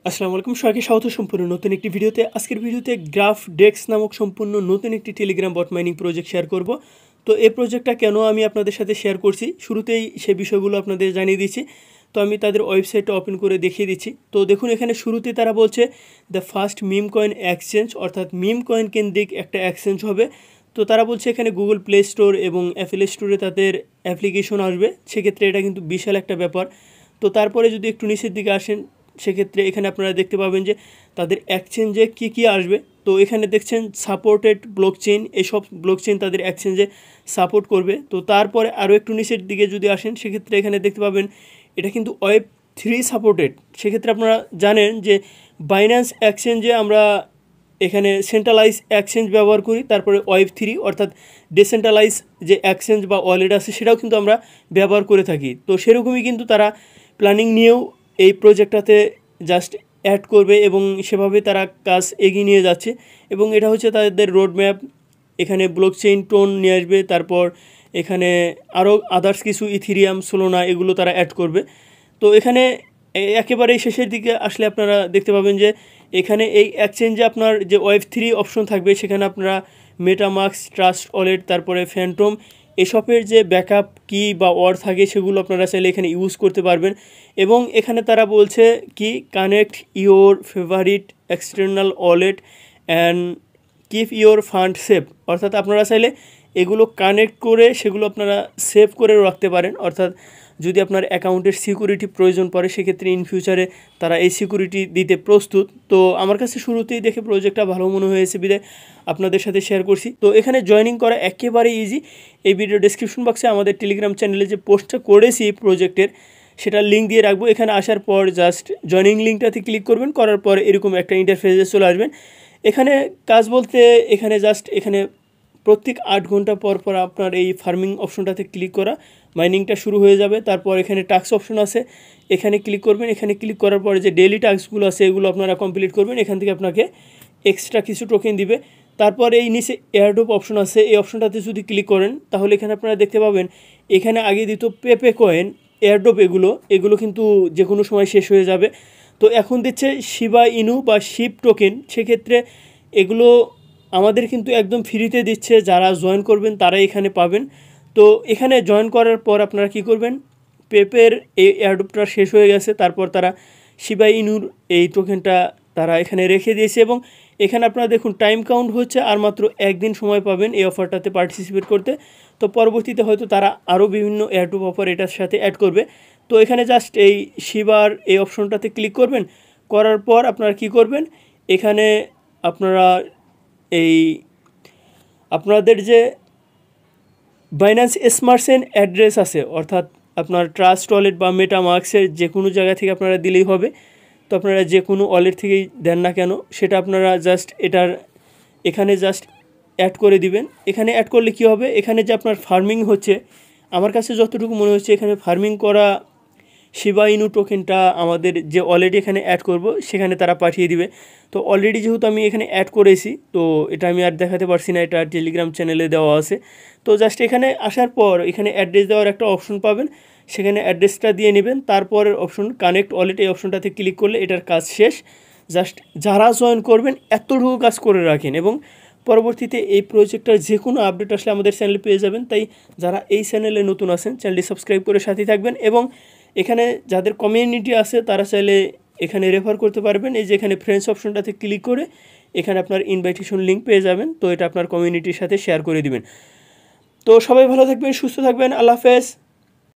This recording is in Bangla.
আসসালামু আলাইকুম, সবাইকে স্বাগত সম্পূর্ণ নতুন একটি ভিডিওতে। আজকের ভিডিওতে গ্রাফ ডেক্স নামক সম্পূর্ণ নতুন একটি Telegram bot mining project share করব। তো এই প্রজেক্টটা কেন আমি আপনাদের সাথে শেয়ার করছি, শুরুতেই সেই বিষয়গুলো আপনাদের জানিয়ে দিচ্ছি। তো আমি তাদের ওয়েবসাইটটা ওপেন করে দেখিয়ে দিচ্ছি। তো দেখুন, এখানে শুরুতে তারা বলছে the first meme coin exchange, অর্থাৎ মিম কয়েন কেন্দ্রিক একটা এক্সচেঞ্জ হবে। তো তারা বলছে এখানে গুগল প্লে স্টোর এবং অ্যাপেল স্টোরে তাদের অ্যাপ্লিকেশন আসবে। সেক্ষেত্রে এটা কিন্তু বিশাল একটা ব্যাপার। তো তারপরে যদি একটু নিচের দিকে আসেন, সেক্ষেত্রে এখানে আপনারা দেখতে পাবেন যে তাদের এক্সচেঞ্জে কী আসবে। তো এখানে দেখছেন সাপোর্টেড ব্লকচেইন, এসব ব্লকচেইন তাদের এক্সচেঞ্জে সাপোর্ট করবে। তো তারপরে আরও একটু নিচের দিকে যদি আসেন, সেক্ষেত্রে এখানে দেখতে পাবেন এটা কিন্তু Web3 সাপোর্টেড। সেক্ষেত্রে আপনারা জানেন যে বাইন্যান্স এক্সচেঞ্জে আমরা এখানে সেন্ট্রালাইজ এক্সচেঞ্জ ব্যবহার করি, তারপরে Web3 অর্থাৎ ডিসেন্ট্রালাইজ যে এক্সচেঞ্জ বা ওয়ালেট আছে সেটাও কিন্তু আমরা ব্যবহার করে থাকি। তো সেরকমই কিন্তু তারা প্ল্যানিং নিয়েও এই প্রজেক্টটাতে জাস্ট অ্যাড করবে এবং সেভাবে তারা কাজ এগিয়ে নিয়ে যাচ্ছে। এবং এটা হচ্ছে তাদের রোডম্যাপ। এখানে ব্লকচেইন টোন নিয়ে আসবে, তারপর এখানে আরও আদার্স কিছু ইথিরিয়াম, সোলোনা এগুলো তারা অ্যাড করবে। তো এখানে একেবারেই শেষের দিকে আসলে আপনারা দেখতে পাবেন যে এখানে এই এক্সচেঞ্জে আপনার যে Web3 অপশন থাকবে, সেখানে আপনারা মেটামাস্ক, ট্রাস্ট ওয়ালেট, তারপরে ফ্যান্টম এসবের যে ব্যাকআপ কি বা ওয়ার্ড থাকে সেগুলো আপনারা চাইলে এখানে ইউজ করতে পারবেন। এবং এখানে তারা বলছে কি connect your favourite external wallet and keep your fund save, অর্থাৎ আপনারা চাইলে এগুলো কানেক্ট করে সেগুলো আপনারা সেভ করে রাখতে পারেন। অর্থাৎ যদি আপনার অ্যাকাউন্টের সিকিউরিটি প্রয়োজন পড়ে, সেক্ষেত্রে ইন ফিউচারে তারা এই সিকিউরিটি দিতে প্রস্তুত। তো আমার কাছে শুরুতেই দেখে প্রজেক্টটা ভালো মনে হয়েছে বিধায় আপনাদের সাথে শেয়ার করছি। তো এখানে জয়েনিং করা একেবারে ইজি। এই ভিডিও ডেসক্রিপশন বক্সে আমাদের টেলিগ্রাম চ্যানেলে যে পোস্টটা করেছি প্রজেক্টের, সেটার লিঙ্ক দিয়ে রাখবো। এখানে আসার পর জাস্ট জয়েনিং লিঙ্কটাতে ক্লিক করবেন, করার পর এরকম একটা ইন্টারফেসে চলে আসবেন। এখানে কাজ বলতে এখানে জাস্ট এখানে প্রত্যেক 8 ঘন্টা পর পর আপনার এই ফার্মিং অপশনটাতে ক্লিক করা মাইনিংটা শুরু হয়ে যাবে। তারপর এখানে টাস্ক অপশন আছে, এখানে ক্লিক করবেন। এখানে ক্লিক করার পরে যে ডেইলি টাস্কগুলো আছে এগুলো আপনারা কমপ্লিট করবেন। এখান থেকে আপনাকে এক্সট্রা কিছু টোকেন দিবে। তারপর এই নিচে এয়ারড্রপ অপশন আছে, এই অপশনটাতে যদি ক্লিক করেন তাহলে এখানে আপনারা দেখতে পাবেন এখানে আগে দিত পেপে কয়েন, এয়ারড্রপ এগুলো কিন্তু যে কোনো সময় শেষ হয়ে যাবে। তো এখন দিচ্ছে শিবা ইনু বা শিপ টোকেন। সেক্ষেত্রে এগুলো আমাদের কিন্তু একদম ফ্রিতে দিচ্ছে, যারা জয়েন করবেন তারাই এখানে পাবেন। তো এখানে জয়েন করার পর আপনারা কি করবেন, পেপের এই এয়ারড্রপটা শেষ হয়ে গেছে, তারপর তারা শিবা ইনুর এই টোকেনটা তারা এখানে রেখে দিয়েছে। এবং এখানে আপনারা দেখুন টাইম কাউন্ট হচ্ছে, আর মাত্র একদিন সময় পাবেন এই অফারটাতে পার্টিসিপেট করতে। তো পরবর্তীতে হয়তো তারা আরও বিভিন্ন এয়ারড্রপ অফার এটার সাথে অ্যাড করবে। তো এখানে জাস্ট এই শিবার এই অপশনটাতে ক্লিক করবেন, করার পর আপনারা কি করবেন, এখানে আপনারা এই আপনাদের যে বাইন্যান্স স্মার্ট চেইন অ্যাড্রেস আছে, অর্থাৎ আপনার ট্রাস্ট ওয়ালেট বা মেটামাস্কের যে কোনো জায়গা থেকে আপনারা দিলেই হবে। তো আপনারা যে কোনো ওয়ালেট থেকেই দেন না কেন, সেটা আপনারা জাস্ট এখানে জাস্ট অ্যাড করে দিবেন। এখানে অ্যাড করলে কি হবে, এখানে যে আপনার ফার্মিং হচ্ছে, আমার কাছে যতটুকু মনে হচ্ছে এখানে ফার্মিং করা শিবা ইনু টোকেনটা আমাদের যে অলরেডি এখানে অ্যাড করব সেখানে তারা পাঠিয়ে দিবে। তো অলরেডি যেহেতু আমি এখানে অ্যাড করেছি, তো এটা আমি আর দেখাতে পারছি না, এটা টেলিগ্রাম চ্যানেলে দেওয়া আছে। তো জাস্ট এখানে আসার পর এখানে অ্যাড্রেস দেওয়ার একটা অপশন পাবেন, সেখানে অ্যাড্রেসটা দিয়ে নেবেন। তারপরের অপশন কানেক্ট ওয়ালেট, এই অপশনটাতে ক্লিক করলে এটার কাজ শেষ। জাস্ট যারা জয়েন করবেন এতটুকু কাজ করে রাখেন, এবং পরবর্তীতে এই প্রজেক্টটার যে কোনো আপডেট আসলে আমাদের চ্যানেলে পেয়ে যাবেন। তাই যারা এই চ্যানেলে নতুন আছেন চ্যানেলটি সাবস্ক্রাইব করে সাথেই থাকবেন। এবং এখানে যাদের কমিউনিটি আছে তারা চাইলে এখানে রেফার করতে পারবেন। এই যে এখানে ফ্রেন্ডস অপশনটাতে ক্লিক করে এখানে আপনার ইনভাইটেশন লিঙ্ক পেয়ে যাবেন। তো এটা আপনার কমিউনিটির সাথে শেয়ার করে দিবেন। তো সবাই ভালো থাকবেন, সুস্থ থাকবেন, আল্লাহ হাফেজ।